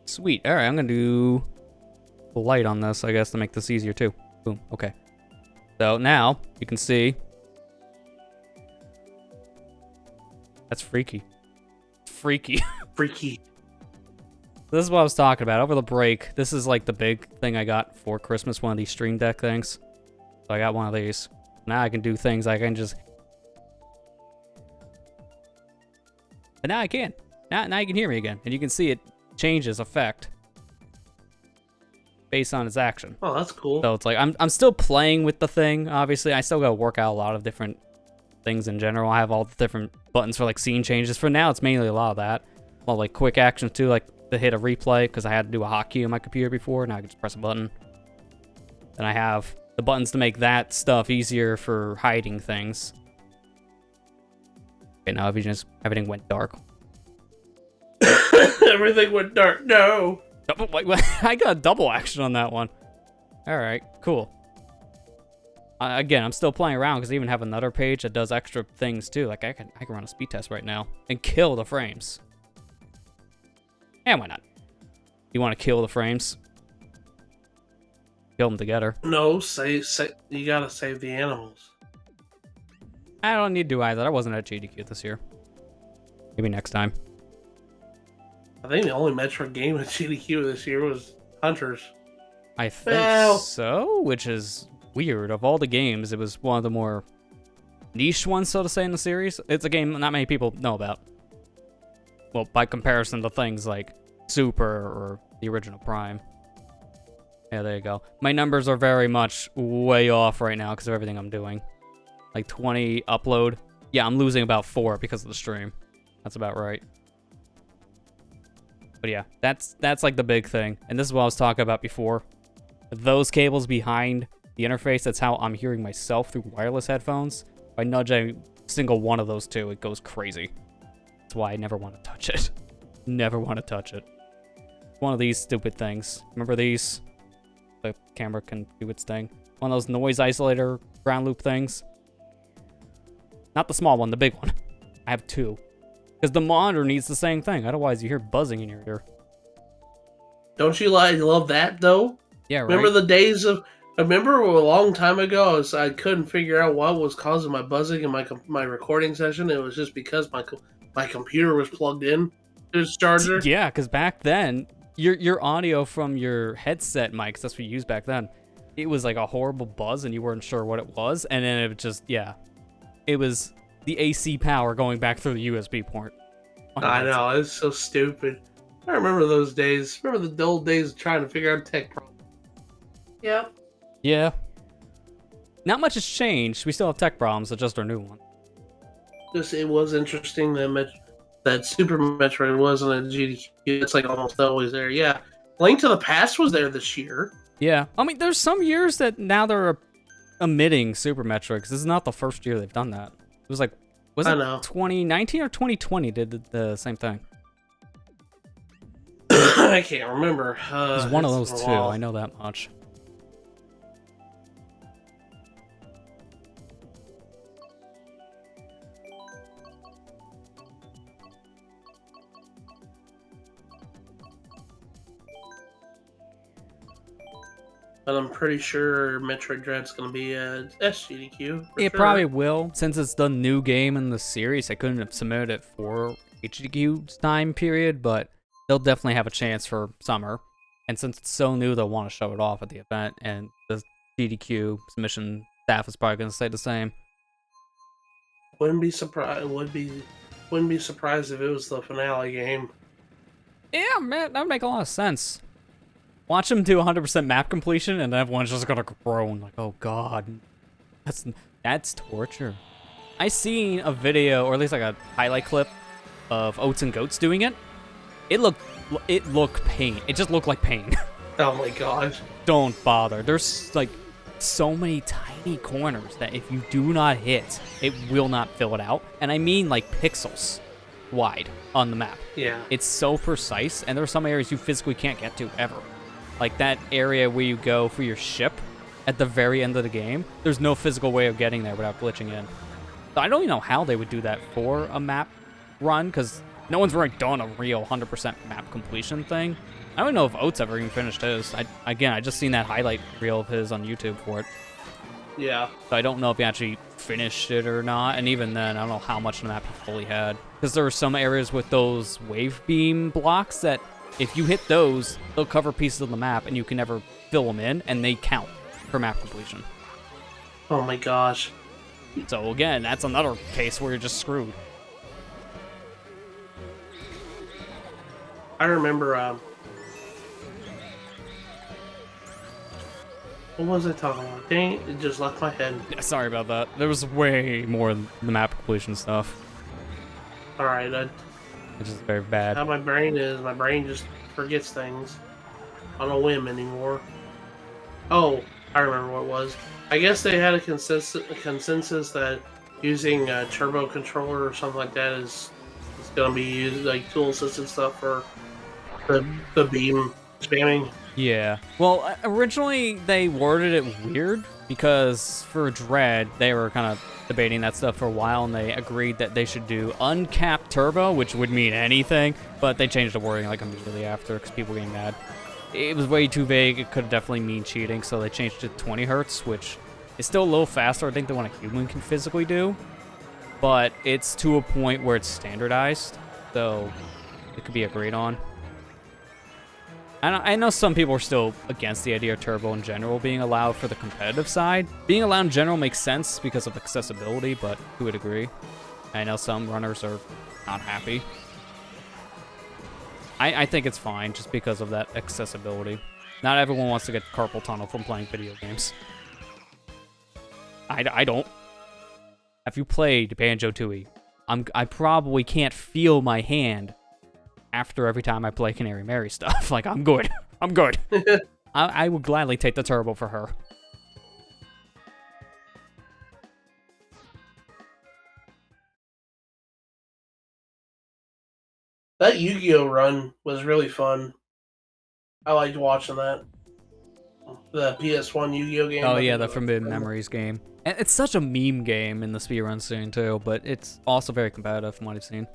Sweet. All right, I'm gonna do the light on this, I guess, to make this easier too. Boom. Okay. So now you can see. That's freaky. Freaky. Freaky. This is what I was talking about over the break. This is like the big thing I got for Christmas, one of these Stream Deck things. So I got one of these. Now I can do things I can just. But now I can. Now you can hear me again, and you can see it changes effect based on its action. Oh, that's cool. So it's like I'm still playing with the thing. Obviously, I still gotta work out a lot of different things in general. I have all the different buttons for like scene changes. For now, it's mainly a lot of that. Well, like quick actions too, like to hit a replay because I had to do a hotkey on my computer before. Now I can just press a button. Then I have the buttons to make that stuff easier for hiding things. Okay, now everything went dark. Everything went dark. No. Wait, I got a double action on that one. All right, cool. Again, I'm still playing around because I even have another page that does extra things too. Like I can run a speed test right now and kill the frames. And why not? You want to kill the frames? Kill them together. No, you gotta save the animals. I don't need to do either. I wasn't at GDQ this year. Maybe next time. I think the only Metroid game at GDQ this year was Hunters. I think so, which is weird. Of all the games, it was one of the more niche ones, so to say, in the series. It's a game not many people know about. Well, by comparison to things like Super or the original Prime. Yeah, there you go. My numbers are very much way off right now because of everything I'm doing. Like 20 upload. Yeah, I'm losing about 4 because of the stream. That's about right. But yeah, that's like the big thing. And this is what I was talking about before. Those cables behind the interface, that's how I'm hearing myself through wireless headphones. If I nudge a single one of those two, it goes crazy. That's why I never want to touch it. Never want to touch it. One of these stupid things. Remember these? The camera can do its thing. One of those noise isolator ground loop things. Not the small one, the big one. I have 2. Because the monitor needs the same thing. Otherwise, you hear buzzing in your ear. Don't you love that, though? Yeah, right? Remember the days of... I remember a long time ago, I couldn't figure out what was causing my buzzing in my recording session. It was just because my computer was plugged in to its charger. Yeah, because back then, your audio from your headset mics, that's what you used back then, it was like a horrible buzz and you weren't sure what it was. And then it was just, yeah. It was the AC power going back through the USB port. I know, it's so stupid. I remember those days. Remember the old days of trying to figure out tech problems. Yep. Yeah. Not much has changed. We still have tech problems, it's just our new one. It was interesting that Super Metroid wasn't at GDQ. It's like almost always there. Yeah. Link to the Past was there this year. Yeah. I mean, there's some years that now they're omitting Super Metroid, because this is not the first year they've done that. It was like, was it 2019 or 2020 did the same thing? I can't remember. It was one of those two, I know that much. But I'm pretty sure Metroid Dread's going to be at SGDQ. It probably will. Since it's the new game in the series, I couldn't have submitted it for HGDQ's time period, but they'll definitely have a chance for summer. And since it's so new, they'll want to show it off at the event, and the GDQ submission staff is probably going to say the same. Wouldn't be surprised if it was the finale game. Yeah, man, that would make a lot of sense. Watch them do 100% map completion, and everyone's just gonna groan like, "Oh God, that's torture." I seen a video, or at least like a highlight clip, of Oats and Goats doing it. It looked pain. It just looked like pain. Oh my gosh! Don't bother. There's like so many tiny corners that if you do not hit, it will not fill it out, and I mean like pixels wide on the map. Yeah. It's so precise, and there are some areas you physically can't get to ever. Like that area where you go for your ship at the very end of the game, there's no physical way of getting there without glitching in. So I don't even know how they would do that for a map run, because No one's really done a real 100% map completion thing. I don't know if Oates ever even finished his. I just seen that highlight reel of his on YouTube for it. Yeah. So I don't know if he actually finished it or not, and even then, I don't know how much of the map he fully had. Because there were some areas with those wave beam blocks that if you hit those, they'll cover pieces of the map, and you can never fill them in, and they count for map completion. Oh my gosh. So again, that's another case where you're just screwed. I remember, what was I talking about? Dang, it just left my head. Yeah, sorry about that. There was way more than the map completion stuff. Alright, Which is very bad. how my brain is, my brain just forgets things on a whim anymore. Oh, I remember what it was. I guess they had a consensus that using a turbo controller or something like that is going to be used, like tool assisted stuff for the beam spamming. Yeah. Well, originally they worded it weird because for Dread, they were kind of debating that stuff for a while, and they agreed that they should do uncapped turbo, which would mean anything, but they changed the wording like immediately after because people were getting mad. It was way too vague. It could definitely mean cheating, so they changed it to 20 hertz, which is still a little faster, I think, than what a human can physically do, but it's to a point where it's standardized, so it could be agreed on. I know some people are still against the idea of turbo in general being allowed for the competitive side. Being allowed in general makes sense because of accessibility, but who would agree? I know some runners are not happy. I think it's fine just because of that accessibility. Not everyone wants to get carpal tunnel from playing video games. I don't. If you played Banjo Tooie, I probably can't feel my hand after every time I play Canary Mary stuff. Like, I'm good. I'm good. I would gladly take the turbo for her. That Yu-Gi-Oh run was really fun. I liked watching that. The PS1 Yu-Gi-Oh game. Oh yeah, the Forbidden Memories game. And it's such a meme game in the speedrun scene too, but it's also very competitive from what I've seen.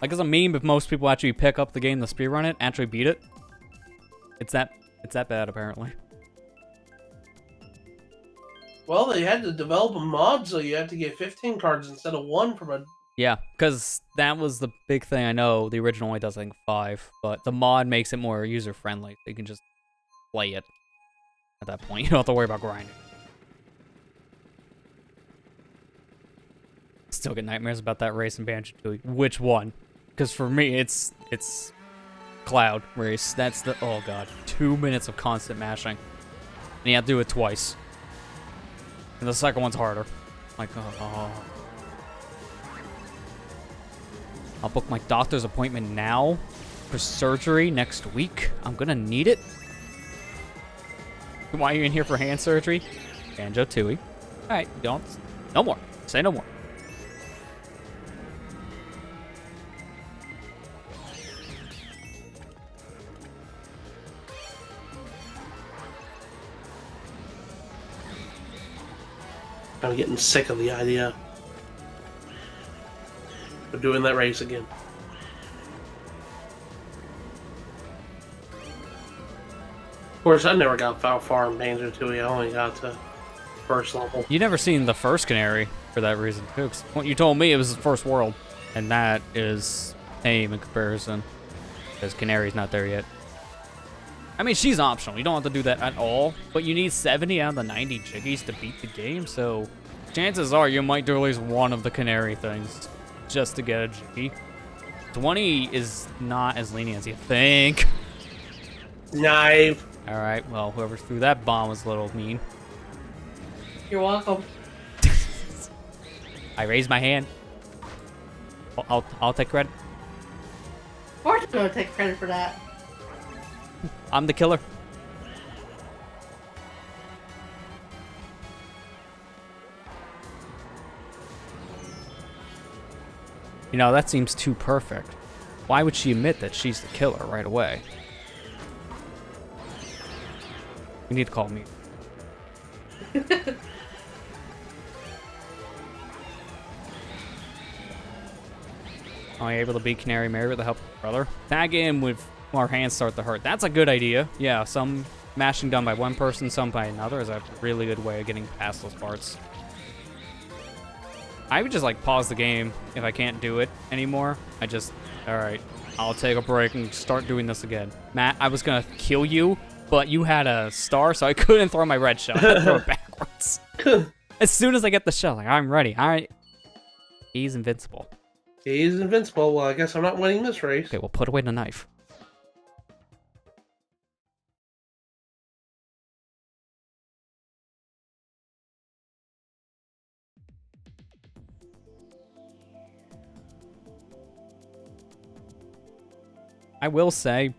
Like, it's a meme if most people actually pick up the game to speedrun it, actually beat it. It's that bad, apparently. Well, they had to develop a mod, so you had to get 15 cards instead of 1 from a... Yeah, because that was the big thing. I know the original only does, I think, 5, but the mod makes it more user-friendly. You can just play it at that point. You don't have to worry about grinding. Still get nightmares about that race in Banjo Tooie. Which one? Because for me, it's Cloud race. That's the, oh god, 2 minutes of constant mashing. And you have to do it twice. And the second one's harder. Like, oh. I'll book my doctor's appointment now for surgery next week. I'm gonna need it. Why are you in here for hand surgery? Banjo Tooie. Alright, don't. No more. Say no more. I'm getting sick of the idea of doing that race again. Of course, I never got far in Banjo Tooie. I only got to first level. You never seen the first Canary for that reason, too. 'Cause what you told me it was the first world, and that is tame in comparison, because Canary's not there yet. I mean, she's optional. You don't have to do that at all, but you need 70 out of the 90 jiggies to beat the game, so chances are you might do at least one of the Canary things just to get a jiggy. 20 is not as lenient as you think. Knife. Alright, well, whoever threw that bomb was a little mean. You're welcome. I raised my hand. I'll take credit. Of course, I'm gonna take credit for that. I'm the killer. You know, that seems too perfect. Why would she admit that she's the killer right away? You need to call me. Am I able to beat Canary Mary with the help of my brother? Tag in with our hands start to hurt. That's a good idea. Yeah, some mashing done by one person, some by another is a really good way of getting past those parts. I would just like pause the game if I can't do it anymore. Alright, I'll take a break and start doing this again. Matt, I was gonna kill you, but you had a star, so I couldn't throw my red shell. I had to throw it backwards. As soon as I get the shell, like, I'm ready. Alright. He's invincible. He's invincible. Well, I guess I'm not winning this race. Okay, well, put away the knife. I will say,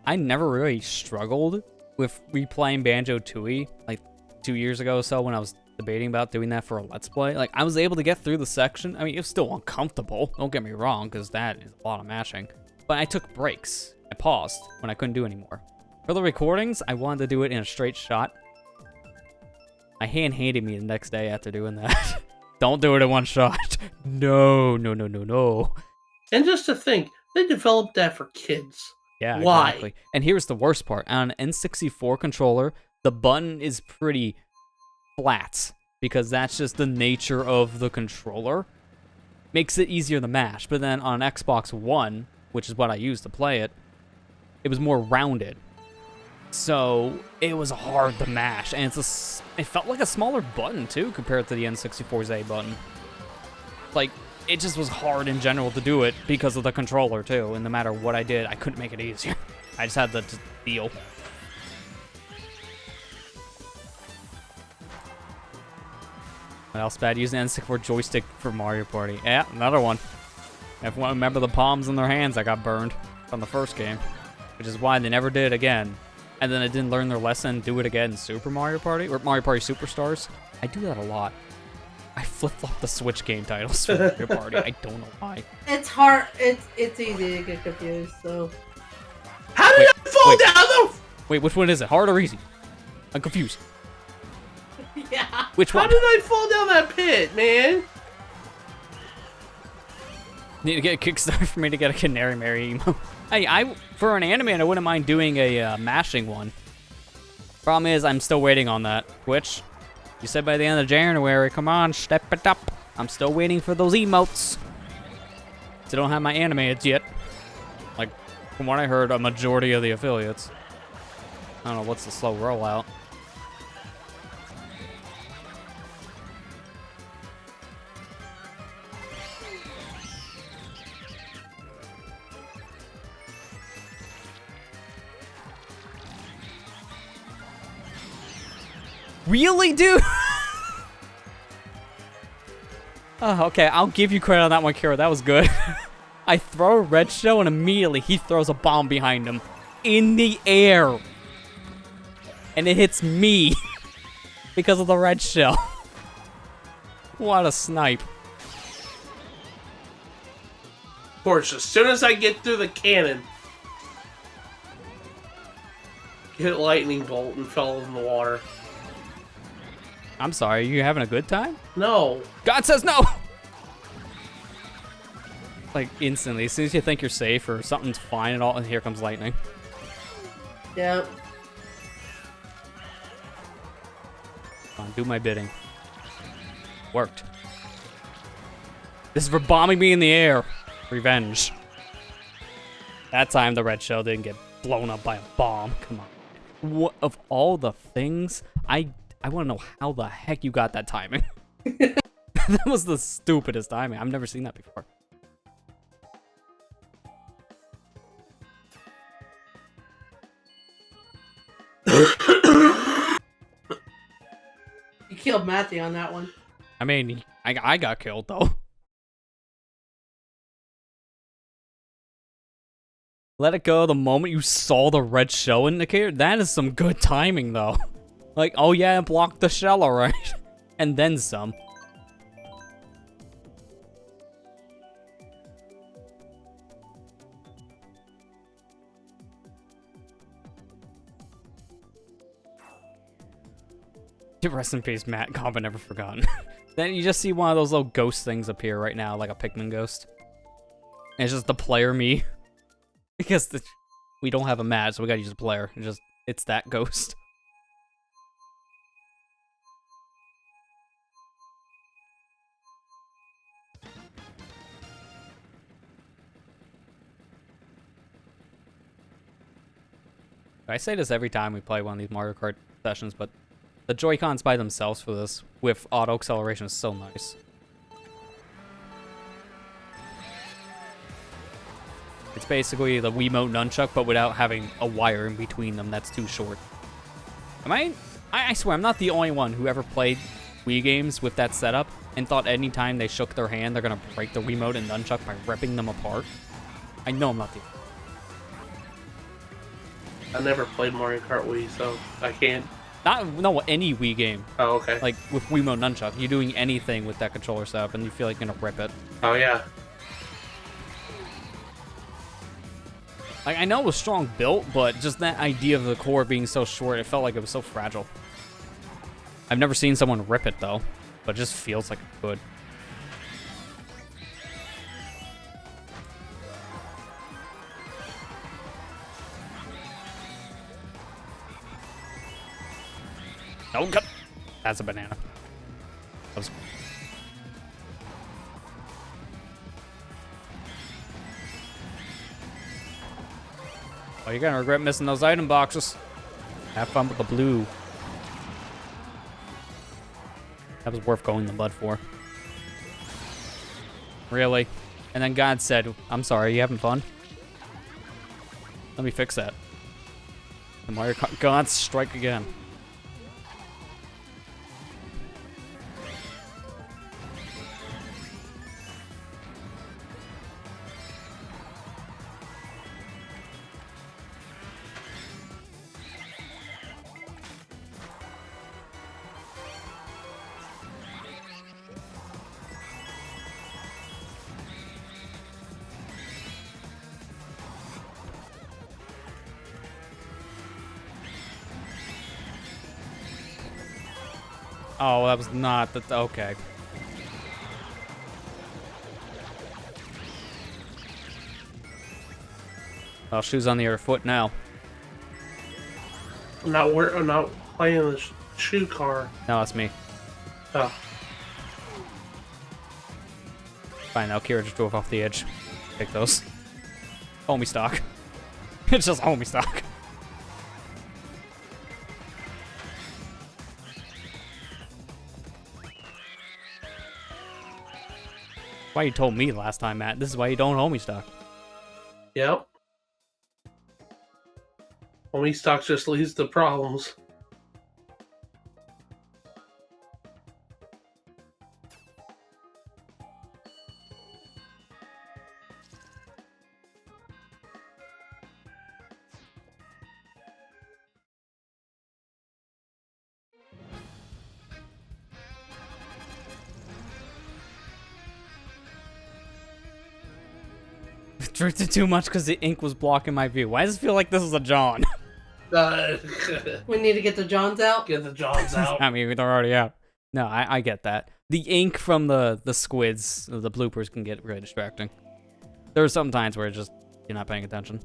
I never really struggled with replaying Banjo Tooie, like 2 years ago or so when I was debating about doing that for a Let's Play. Like, I was able to get through the section. I mean, it was still uncomfortable, don't get me wrong, because that is a lot of mashing. But I took breaks. I paused when I couldn't do anymore. For the recordings, I wanted to do it in a straight shot. My hand hated me the next day after doing that. Don't do it in one shot. No, no, no, no, no. And just to think, they developed that for kids. Yeah, why? Exactly. And here's the worst part. On an N64 controller, the button is pretty flat because that's just the nature of the controller. Makes it easier to mash. But then on Xbox One, which is what I used to play it, it was more rounded. So it was hard to mash, and it felt like a smaller button too compared to the N64's A button. Like, it just was hard in general to do it because of the controller too, and no matter what I did, I couldn't make it easier. I just had to deal. What else bad? Using the N64 joystick for Mario Party. Yeah, another one. Everyone remember the palms in their hands that got burned from the first game, which is why they never did it again. And then I didn't learn their lesson, do it again in Super Mario Party, or Mario Party Superstars. I do that a lot. I flip-flop the Switch game titles for Mario Party. I don't know why. It's hard. It's easy to get confused, so. How did I fall down the... Wait, which one is it? Hard or easy? I'm confused. Yeah. Which one? How did I fall down that pit, man? Need to get a Kickstarter for me to get a Canary Mary emo. Hey, for an anime, I wouldn't mind doing a mashing one. Problem is, I'm still waiting on that. Twitch, you said by the end of January. Come on, step it up. I'm still waiting for those emotes. Still don't have my animated yet. Like, from what I heard, a majority of the affiliates. I don't know what's the slow rollout. Really, dude? Oh, okay, I'll give you credit on that one, Kira. That was good. I throw a red shell, and immediately he throws a bomb behind him. In the air. And it hits me. Because of the red shell. What a snipe. Of course, as soon as I get through the cannon, hit lightning bolt and fell in the water. I'm sorry, are you having a good time? No. God says no! Like, instantly, as soon as you think you're safe or something's fine and all, and here comes lightning. Yep. Come on, do my bidding. Worked. This is for bombing me in the air. Revenge. That time the red shell didn't get blown up by a bomb. Come on. What, of all the things, I want to know how the heck you got that timing. That was the stupidest timing. I've never seen that before. You killed Matthew on that one. I mean, I got killed, though. Let it go the moment you saw the red shell indicator. That is some good timing, though. Like, oh yeah, it blocked the shell, alright. And then some. Rest in peace, Matt. Combat never forgotten. Then you just see one of those little ghost things appear right now, like a Pikmin ghost. And it's just the player me. Because we don't have a match, so we gotta use a player. It's that ghost. I say this every time we play one of these Mario Kart sessions, but the Joy-Cons by themselves for this, with auto acceleration, is so nice. It's basically the Wiimote nunchuck, but without having a wire in between them that's too short. I swear, I'm not the only one who ever played Wii games with that setup and thought anytime they shook their hand, they're gonna break the Wiimote and nunchuck by ripping them apart. I know I'm not the only one. I never played Mario Kart Wii, so I can't. No, any Wii game. Oh, okay. Like, with Wiimote nunchuck, you're doing anything with that controller setup, and you feel like you're gonna rip it. Oh, yeah. Like, I know it was strong built, but just that idea of the core being so short, it felt like it was so fragile. I've never seen someone rip it, though, but it just feels like it could. Oh, God. That's a banana. That was... Oh, you're gonna regret missing those item boxes. Have fun with the blue. That was worth going to mud for. Really? And then God said, I'm sorry, you having fun? Let me fix that. The Mario Kart gods strike again. Oh, that was not the... Okay. Well, shoes on the other foot now. I'm not playing the shoe car. No, that's me. Oh. Fine, now Kira just drove off the edge. Take those. Homie stock. It's just homie stock. Why you told me last time, Matt. This is why you don't homie stock. Yep. Homie stock just leads to problems. Drifted too much because the ink was blocking my view. Why does it feel like this is a John? We need to get the Johns out. Get the Johns out. I mean, they're already out. No, I get that. The ink from the squids, the bloopers can get really distracting. There are some times where it's just, you're not paying attention.